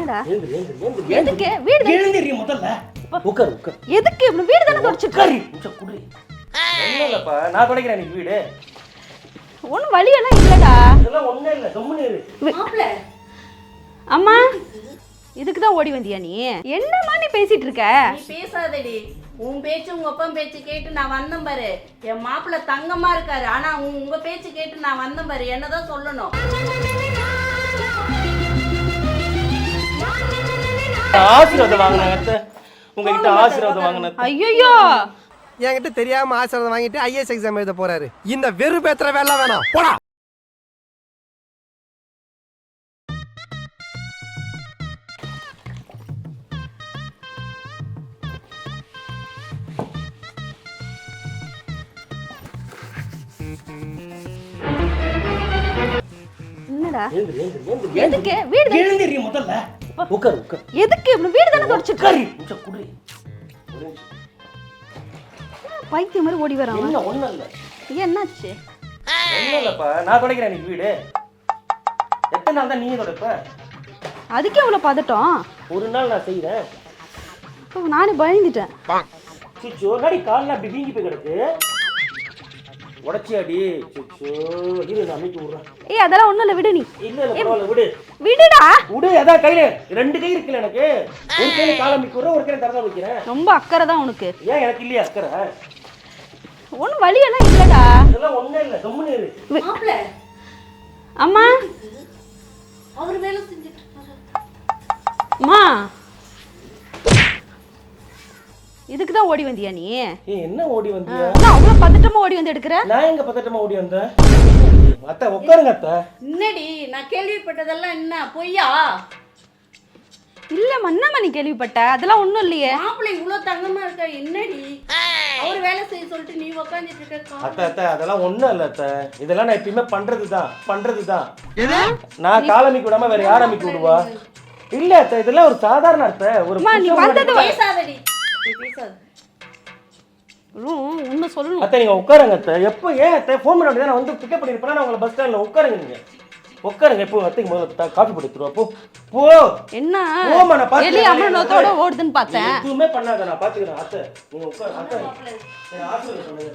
என்னடா எதுக்கு வீடு எழுந்திரி முதல்ல உட்கார் உட்கார் எதுக்கு இப்படி வீடு தான தொடச்சிட்டு கொஞ்சம் குடி என்னலப்பா நான் தொடக்கிறேன் நீ வீடு ஒண்ணும் வலி எல்லாம் இல்லடா இதெல்லாம் ஒண்ணே இல்ல கம்முனு இரு மாப்ள அம்மா இதுக்கு தான் ஓடி வந்தியா நீ என்னம்மா நீ பேசிட்டு இருக்க நீ பேசாதடி உன் பேச்சு உங்க அப்பா பேச்சு கேட்டு நான் வந்தேன் பாரு என் மாப்பிள்ள தங்கமா இருக்காரு ஆனா உங்க பேச்சு கேட்டு நான் வந்தேன் பாரு என்னதான் சொல்லணும் ஆசீர்வாதம் வாங்கினேன் உங்ககிட்ட ஆசீர்வாதம் வாங்கினேன் ஐயோ என்கிட்ட தெரியாம ஆசீர்வாதம் வாங்கிட்டு ஐஏஎஸ் எக்ஸாம் எழுத போறாரு இந்த வெறுப்பேத்துற வேலை வேணாம் போடா என்னடா எதுக்கு வீடு எழுந்திரி முதல்ல உட்கார் உட்கார் எதுக்கு இப்படி வீடு தான தொடச்சிட்டு கொஞ்சம் குடி பைத்தியம் மாதிரி ஓடி வரான் என்ன ஒண்ணும் இல்ல என்னாச்சு என்னலப்பா நான் தொடக்கிறேன் நீ வீடு எத்தனை நாள் தான் நீ தொடப்ப அதுக்கே இவ்வளவு பதட்டம் ஒரு நாள் நான் செய்யறேன் இப்போ நானே பயந்துட்டேன் சுச்சோ நாடி கால்ல அப்படி வீங்கி போய் கிடக்கு உடச்சியாடி சுச்சோ இரு நான் அமைக்க விடுறேன் ஏய் அதெல்லாம் ஒண்ணும் இல்ல விடு நீ இல்ல இல்ல பரவாயில்ல விடு விடுடா விடு அதான் கையில 2 கை இருக்குல்ல எனக்கு ஒரு கையில கால் அமைக்க விடுறேன் ஒரு கையில தரதா வைக்கிறேன் ரொம்ப அக்கறை தான் உனக்கு ஏன் எனக்கு இல்லையா அக்கறை ஒன்றும் வலி எல்லாம் இல்லடா இதெல்லாம் ஒண்ணே இல்ல கம்முனு இரு மாப்ள அம்மா அவர் வேலை செஞ்சுட்டு இருக்காரு அம்மா இதுக்கு தான் ஓடி வந்தியா நீ ஏய் என்ன ஓடி வந்தியா நான் அவ்வளவு பதட்டமா ஓடி வந்து எடுக்கிற நான் எங்க பதட்டமா ஓடி வந்தேன் அத்தை உட்காருங்க அத்தை என்னடி நான் கேள்விப்பட்டதெல்லாம் என்ன பொய்யா இல்ல மன்னம்மா நீ கேள்விப்பட்ட அதெல்லாம் ஒண்ணும் இல்லையே மாப்பிள்ளை இவ்வளவு தங்கமா இருக்கா என்னடி அவர் வேலை செய்ய சொல்லிட்டு நீ உட்காந்துட்டு இருக்க அத்தை அத்தை அதெல்லாம் ஒண்ணும் இல்ல அத்தை இதெல்லாம் நான் எப்பயுமே பண்றதுதான் நான் காலமிக்கு விடாம வேற யார் அமைக்க விடுவா இல்ல அத்தை இதெல்லாம் ஒரு சாதாரண அத்தை ஒரு நீ வந்தது பேசாதடி நீ பேசாத உண்மை சொல்லணும் அத்தை நீங்க உட்காருங்க அத்தை எப்போ ஏன் அத்தை ஃபோன் பண்ண வேண்டியது நான் வந்து பிக்கப் பண்ணிருப்பேன் நான் உங்களை பஸ் ஸ்டாண்ட்ல உட்காருங்க நீங்க உட்காருங்க எப்போ அத்தைக்கு முதல்ல காஃபி போட்டு எடுத்துருவா போ போ என்ன போமா நான் பாத்து எலி அமரனத்தோட ஓடுதுன்னு பார்த்தேன் எதுவுமே பண்ணாத நான் பாத்துக்கிறேன் அத்தை நீங்க உட்காரு அத்தை நீங்க ஆசீர்வாதம் பண்ணுங்க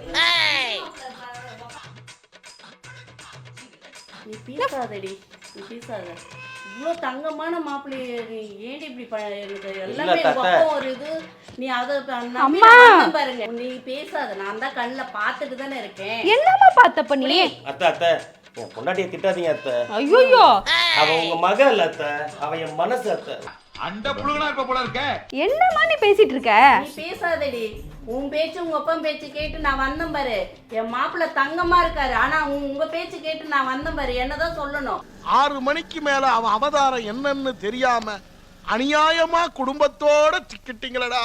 நீ பேசாதடி நீ பேசாத இவ்வளோ தங்கமான மாப்பிள்ளைய நீ ஏன்டி இப்படி எனக்கு எல்லாமே பக்கம் ஒரு இது நீ அதை பாருங்க நீ பேசாத நான் தான் கண்ணில் பார்த்துட்டு தானே இருக்கேன் என்னமா பார்த்தப்ப நீ அத்தை அத்தை என் பொண்டாட்டியை திட்டாதீங்க அத்தை ஐயோ அவ உங்க மக இல்ல அத்தை அவ என் மனசு அத்தை அந்த புழுகனா இப்ப போல இருக்க என்னமா நீ பேசிட்டு இருக்க நீ பேசாதடி உன் பேச்சு உங்க அப்பா பேச்சு கேட்டு நான் வந்தேன் பாரு என் மாப்பிள்ள தங்கமா இருக்காரு ஆனா உங்க பேச்சு கேட்டு நான் வந்தேன் பாரு என்னதான் சொல்லணும் 6 மணிக்கு மேல அவன் அவதாரம் என்னன்னு தெரியாம அநியாயமா குடும்பத்தோட சிக்கிட்டீங்களடா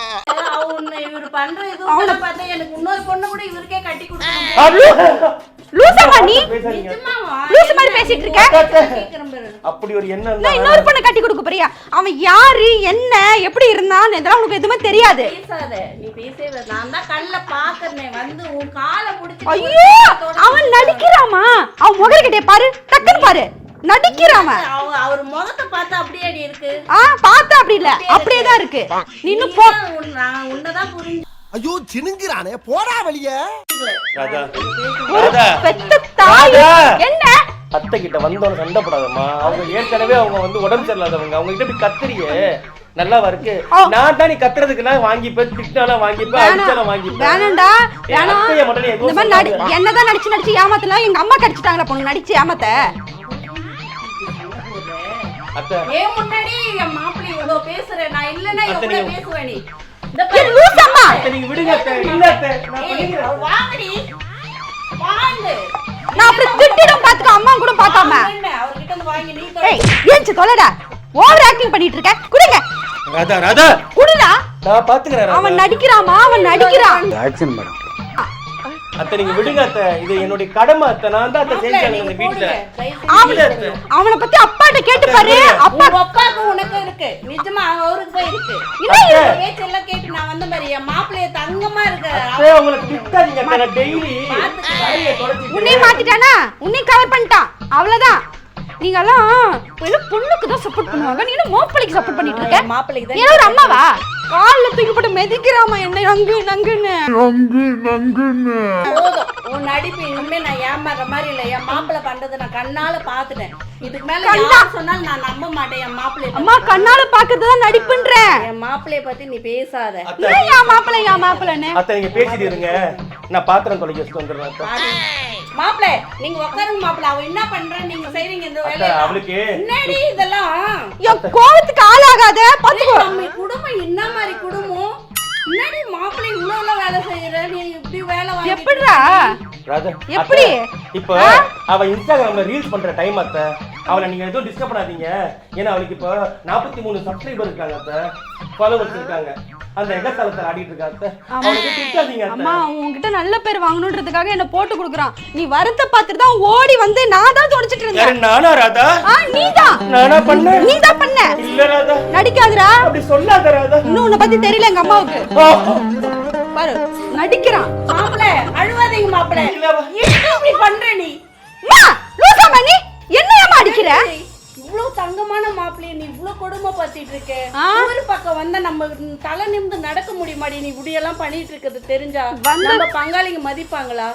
இவர் பண்ற இதுவும் பார்த்தா எனக்கு இன்னொரு பொண்ணு கூட இவருக்கே கட்டி கொடுக்கணும் லூசமா நீ நிஜமாவா லூசு மாதிரி பேசிட்டு இருக்க கேக்குறேன் பாரு அப்படி ஒரு எண்ணம் நான் இன்னொரு பொண்ணை கட்டி கொடுக்க போறியா அவன் யாரு என்ன எப்படி இருந்தான் இதெல்லாம் உனக்கு எதுவுமே தெரியாது பேசாத நீ பேசவே நான் தான் கண்ணுல பாக்குறேன் வந்து உன் காலை பிடிச்சி ஐயோ அவன் நடிக்கிறாமா அவன் முகர்கிட்டே பாரு டக்குன்னு பாரு நடிக்கிறாம அவர் முகத்தை பார்த்தா அப்படியே இருக்கு பார்த்தா அப்படி இல்ல அப்படியே தான் இருக்கு நீ இன்னும் போ நான் உன்னதான் புரிஞ்சு ஐயோ சினுங்கிறானே போடா வெளியே ராதா பெத்த தாய் என்ன அத்தை கிட்ட வந்தவங்க சண்டை போடாதம்மா அவங்க ஏற்கனவே அவங்க வந்து உடம்பு சரியில்லாதவங்க அவங்க கிட்ட இப்படி கத்துறியே நல்லாவா இருக்கு நான் தான் நீ கத்துறதுக்குலாம் வாங்கிப்பேன் திட்டாலாம் வாங்கிப்பேன் அடிச்சாலாம் வாங்கிப்பேன் வேணாண்டா இந்த மாதிரி என்னதான் நடிச்சு ஏமாத்தலாம் எங்க அம்மா கடிச்சிட்டாங்களா பொண்ணு நடிச்சு ஏமாத்த அத்தை ஏன் முன்னாடி என் மாப்பிள்ளை இவ்வளவு பேசுறேன் நான் இல்லன்னா எவ்வளவு பேசுவேன் நீ நீங்க விடுங்க அத்தை இல்ல அத்தை நான் பண்ணிக்கிறேன் வாங்கடி வாங்க நான் அப்படி திட்டிடும் பாத்துக்க அம்மா கூட பார்க்காம அவர்கிட்ட இருந்து வாங்கி நீ ஏய் ஏஞ்சு தொலைடா ஓவர் ஆக்டிங் பண்ணிட்டு இருக்க குடுங்க ராதா ராதா குடுடா நான் பாத்துக்கறேன் அவன் நடிக்கிறாமா அவன் நடிக்கிறான் ஆக்சன் மேடம் அத்தை நீங்க விடுங்க அத்தை இது என்னோட கடமை அத்தை நான் தான் அத்தை செஞ்சேன் இந்த வீட்ல அவனை பத்தி அப்பாட்ட கேட்டு பாரு அப்பா அப்பாக்கு உனக்கு இருக்கு நிஜமா அவருக்கு போய் இருக்கு பேச்சு எல்லாம் கேட்டு நான் வந்த மாதிரி என் மாப்பிள்ளைய தங்கமா இருக்காரு அத்தை உங்களுக்கு திட்டாதீங்க நான் டெய்லி உன்னை மாத்திட்டானா உன்னை கவர் பண்ணிட்டான் அவ்வளவுதான் நீங்க எல்லாம் பொண்ணுக்கு தான் சப்போர்ட் பண்ணுவாங்க, நீங்க மாப்பிளைக்கு சப்போர்ட் பண்ணிட்டு இருக்க. மாப்பிள்ளைக்கு நீ ஒரு அம்மாவா? கால்ல தூக்கி போட்டு மெதிக்கிறாமா என்ன நங்கு நங்குன்னு. போதும் உன் நடிப்பு இனிமே நான் ஏமாற மாதிரி இல்ல. என் மாப்பிள்ளை பண்றதை நான் கண்ணால பாத்துட்டேன். இதுக்கு மேல யார் சொன்னாலும் நான் நம்ப மாட்டேன். என் மாப்பிள்ளை அம்மா கண்ணால பாக்குறதுதான் நடிப்புன்ற. என் மாப்பிள்ளைய பத்தி நீ பேசாத. ஏன் என் மாப்பிள்ளைன்னு அத்தை நீங்க பேசிட்டு இருங்க, நான் பாத்திரம் தொலைக்க வச்சுட்டு வந்துடுறேன் அத்தை. மாப்பிள்ளை நீங்க உட்காருங்க மாப்பிள்ளை. அவ என்ன பண்ற நீங்க செய்றீங்க இந்த வேலையை? அவளுக்கு என்னடி இதெல்லாம்? என் கோவத்துக்கு ஆளாகாத பாத்துக்கோ. நம்ம குடும்பம் என்ன மாதிரி குடும்பம்? என்னடி மாப்பிள்ளை இவ்வளவு வேலை செய்யற? நீ இப்படி வேலை வாங்கி எப்படிடா ராதா எப்படி? இப்போ அவ இன்ஸ்டாகிராம்ல ரீல்ஸ் பண்ற டைம் அத்தை, அவளை நீங்க எதுவும் டிஸ்டர்ப் பண்ணாதீங்க. ஏன்னா அவளுக்கு இப்போ 43 சப்ஸ்கிரைபர் இருக்காங்க அத்தை, ஃபாலோவர்ஸ் இருக்காங்க. அந்த எகத்தலத்துல ஆடிட்டு இருக்கா அத்தை. அவளுக்கு திட்டாதீங்க அத்தை. அம்மா உன்கிட்ட நல்ல பேர் வாங்கணும்ன்றதுக்காக என்ன போட்டு குடுக்குறான். நீ வரத பாத்துட்டு தான் ஓடி வந்து நான் தான் துடைச்சிட்டு இருந்தேன். யாரு நானா ராதா? நீதான். நானா பண்ண? நீதான் பண்ண. இல்ல ராதா. நடிக்காதடா. அப்படி சொல்லாத ராதா. இன்னும் உன்னை பத்தி தெரியல எங்க அம்மாவுக்கு. பாரு நடிக்கிறான். மாப்பிள்ளை அழுவாதீங்க மாப்பிள்ளை. என்ன இப்படி பண்ற நீ? அம்மா லூசாமா நீ என்னையம்மா அடிக்கிற? இவ்வளவு தங்கமான மாப்பிள்ளைய நீ இவ்வளவு கொடுமைப்படுத்திட்டு இருக்க. ஒரு பக்கம் வந்தா நம்ம தலை நிமிந்து நடக்க முடியுமாடி? நீ இப்படியெல்லாம் பண்ணிட்டு இருக்கிறது தெரிஞ்சா நம்ம பங்காளிங்க மதிப்பாங்களா?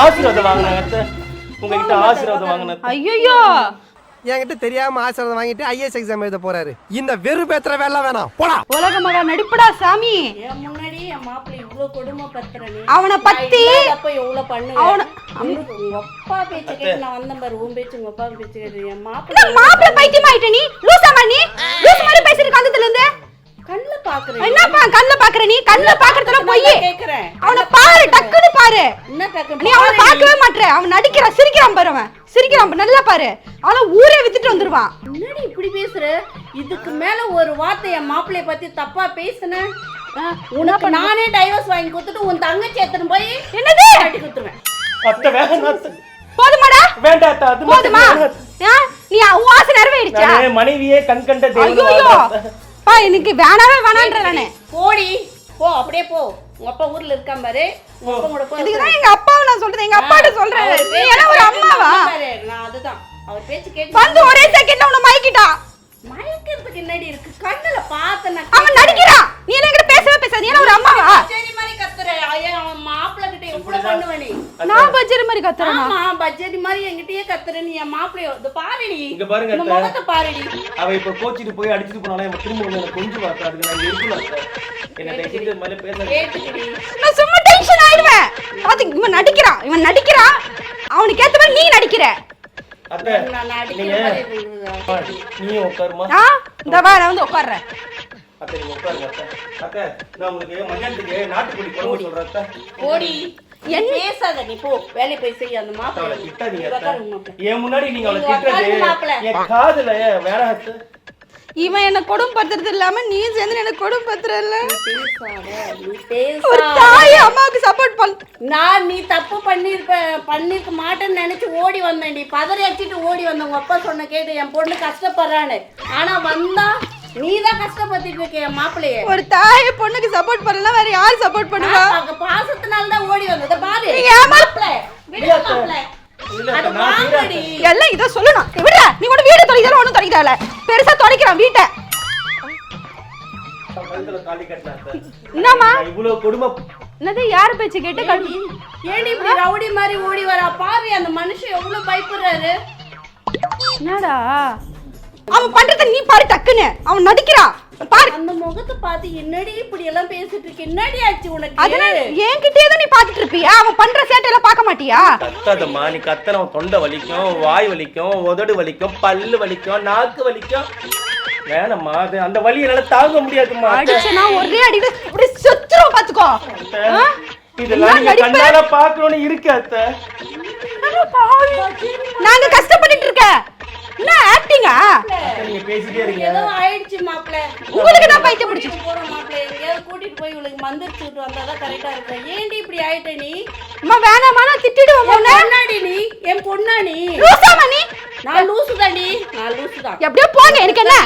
ஆசீர்வாதம் வாங்கினாங்க உங்ககிட்ட, ஆசீர்வாதம் வாங்கினேன். ஐயோ என்கிட்ட தெரியாம ஆசீர்வாதம் வாங்கிட்டு ஐஏஎஸ் எக்ஸாம் எழுத போறாரு. இந்த வெறுப்பேத்துற வேலை வேணாம் போடா. உலக மகா நடிப்புடா சாமி. என் முன்னாடி என் மாப்பிள்ளை இவ்வளவு கொடுமைப்படுத்துற நீ. அவனை பத்தி அப்ப எவ்வளவு பண்ணுவ? உங்க அப்பா பேச்சு கேட்டு நான் வந்தேன் பாரு. உன் பேச்சு உங்க அப்பா பேச்சு கேட்டு என் மாப்பிள்ளை பைத்தியம் ஆயிட்ட நீ. லூசாமா நீ? லூஸ் மாதிரி பேசிட்டு காந்தத்துல இருந்து கண்ணு பாக்குறேன். என்னப்பா கண்ணல பாக்குற நீ? கண்ணல பாக்குறதுல போய் கேக்குறேன். அவனை பாரு, டக்குனு பாரு. என்ன டக்கு? நீ அவனை பார்க்கவே மாட்டற. அவன் நடிக்கிறான், சிரிக்கிறான் பாரு. அவன் சிரிக்கிறான் நல்லா பாரு. அவன ஊரே வித்துட்டு வந்துருவான். என்னடி இப்படி பேசுற? இதுக்கு மேல ஒரு வார்த்தை என் மாப்பிள்ளைய பத்தி தப்பா பேசுன உனக்கு நானே டைவர்ஸ் வாங்கி கொடுத்துட்டு உன் தங்கச்சி எத்தனை போய் என்னது கட்டி கொடுத்துருவேன். அத்தை வேண்டாம் அத்தை. போதுமாடா? வேண்டாம் அத்தை, அது போதுமா? நீ ஆசை நிறைவேறிச்சா? நான் மனைவியே கண் கண்ட ஐயோ தெய்வம். பா எனக்கு வேணாவே வேணான்ற நானே. போடி போ, அப்படியே போ. உங்க அப்பா ஊர்ல இருக்கான் பாரு. உங்க அப்பா கூட போ. இதுதான் எங்க அப்பாவை நான் சொல்றேன். எங்க அப்பாட்ட சொல்றேன். நீ என்ன ஒரு அம்மாவா? நான் அதுதான் அவர் பேச்சு கேட்டு வந்து ஒரே செகண்ட்ல உன்னை மயக்கிட்டா. மயக்கிறதுக்கு என்னடி இருக்கு? கண்ணுல பார்த்தன அவன் நடிக்கிறான். நீ என்ன கிட்ட பேசவே பேசாத. நீ என்ன ஒரு அம்மாவா? சரி மாதிரி கத்துற. ஐயா அவன் மாப்பிள்ளை கிட்ட எவ்வளவு பண்ணுவ நீ? நான் பஜ்ஜரி மாதிரி கத்துறேனா? ஆமா பஜ்ஜரி மாதிரி என்கிட்டயே கத்துற நீ. என் மாப்பிள்ளைய இது பாருடி. இங்க பாருங்க இந்த அத்தை. முகத்தை பாருடி. அவ இப்ப கோச்சிட்டு போய் அடிச்சிட்டு போனாலே அவன் திரும்ப வந்து எனக்கு கொஞ்சம் வரது. அதுக்கு நான் இருக்கணும் அத்தை. என்ன டைச்சிட்டு மேல பேச கேட்டுடி. நான் சும்மா டென்ஷன் ஆயிடுவேன். அது இவன் நடிக்கிறான். அவனுக்கு ஏத்த மாதிரி நீ நடிக்கிற. அத்தை நான் அடிக்கிற நீங்க மாதிரி இருக்குது. நீயும் உட்காருமா. இந்த வா நான் வந்து உட்கார்றேன். அத்தை நீங்க உட்காருங்க அத்தை. அத்தை நான் உங்களுக்கு மத்தியானத்துக்கு நாட்டுக்கோழி குழம்பு சொல்றேன் அத்தை. ஓடி என்ன பேசாத நீ. போ வேலை போய் செய்ய. அந்த அவளை மாப்பிள்ளை திட்டாதீங்க உட்காருங்க அத்தை. மாப்பிள்ளை. என் முன்னாடி நீங்க அவளை நீங்க உட்காருங்க மாப்பிள்ளை. திட்டுறது என் காதுல வேற அத்தை. இவன் என்ன கொடுமைப்படுத்துறது இல்லாம நீ சேர்ந்து என்ன கொடுமைப்படுத்துறல. நீ ஒரு பேசாத. தாய் அம்மாவுக்கு சப்போர்ட் பண்ண. நான் நீ தப்பு பண்ணிருக்க மாட்டேன்னு நினைச்சு ஓடி வந்தேன். நீ பதறி அடிச்சிட்டு ஓடி வந்த. உங்க அப்பா சொன்ன கேட்டு என் பொண்ணு கஷ்டப்படுறான்னு. ஆனா வந்தா நீதான் கஷ்டப்பட்டுட்டு இருக்க என் மாப்பிள்ளைய. ஒரு தாய் பொண்ணுக்கு சப்போர்ட் பண்ணலாம் வேற யார் சப்போர்ட் பண்ணுவா? பாசத்தினால தான் ஓடி வந்தத பாரு. நீங்க மாப்பிள்ளை விடு மாப்பிள்ளை. அது வாங்கடி. எல்லாம் இத சொல்லணும். விடுடா. நீ கூட வீடு தொலைதல ஒண்ணும் தொலைதல. பெருசா தொலைக்கிறான் வீட்டை. கழுத்துல தாலி கட்டினா அத்தை. என்னம்மா? இவ்வளவு கொடுமை. என்னது யார் பேச்சு கேட்டு ஏடி இப்படி ரவுடி மாதிரி ஓடி வரா பாரு. அந்த மனுஷன் எவ்வளவு பயப்படுறாரு. என்னடா அவன் பண்றத நீ பாரு டக்குன்னு. அவன் நடிக்கிறான் பாரு. அந்த முகத்தை பார்த்து என்னடி இப்படி எல்லாம் பேசிட்டு இருக்க? என்னடி ஆச்சு உனக்கு? அதனால என்கிட்டயே தான் நீ பாத்துட்டு இருப்பியா? அவன் பண்ற சேட்டையெல்லாம் பார்க்க மாட்டியா? கத்தாதம்மா. நீ கத்தன தொண்டை வலிக்கும், வாய் வலிக்கும், உதடு வலிக்கும், பல்லு வலிக்கும், நாக்கு வலிக்கும். வேணம்மா அது அந்த வலி என்னால தாங்க முடியாதும்மா. அடிச்சனா ஒரே அடியில இப்படி செத்துறோம் பாத்துக்கோ. இதெல்லாம் நீங்க கண்ணால பாக்கணும்னு இருக்கு அத்தை. நாங்க கஷ்டப்பட்டுட்டு இருக்க. என்ன ஆக்டிங்கா? நீங்க பேசிட்டே இருங்க. ஏதோ ஆயிடுச்சு மாப்பிள்ளை. உங்களுக்கு நான் பைத்தியம் பிடிச்சிச்சு. போறோம் மாப்பிள்ளை. எங்கேயாவது கூட்டிட்டு போய் இவளுக்கு மந்திரிச்சு விட்டு வந்தாதான் கரெக்டா இருக்கும். ஏன்டி இப்படி ஆயிட்ட நீ? அம்மா வேணாமா நான் திட்டிடுவேன் உன்னை. பொண்ணாடி நீ? என் பொண்ணா நீ? லூசாமா நீ? நான் லூசு தாண்டி. நான் லூசு தான். எப்படியோ போங்க எனக்கு என்ன?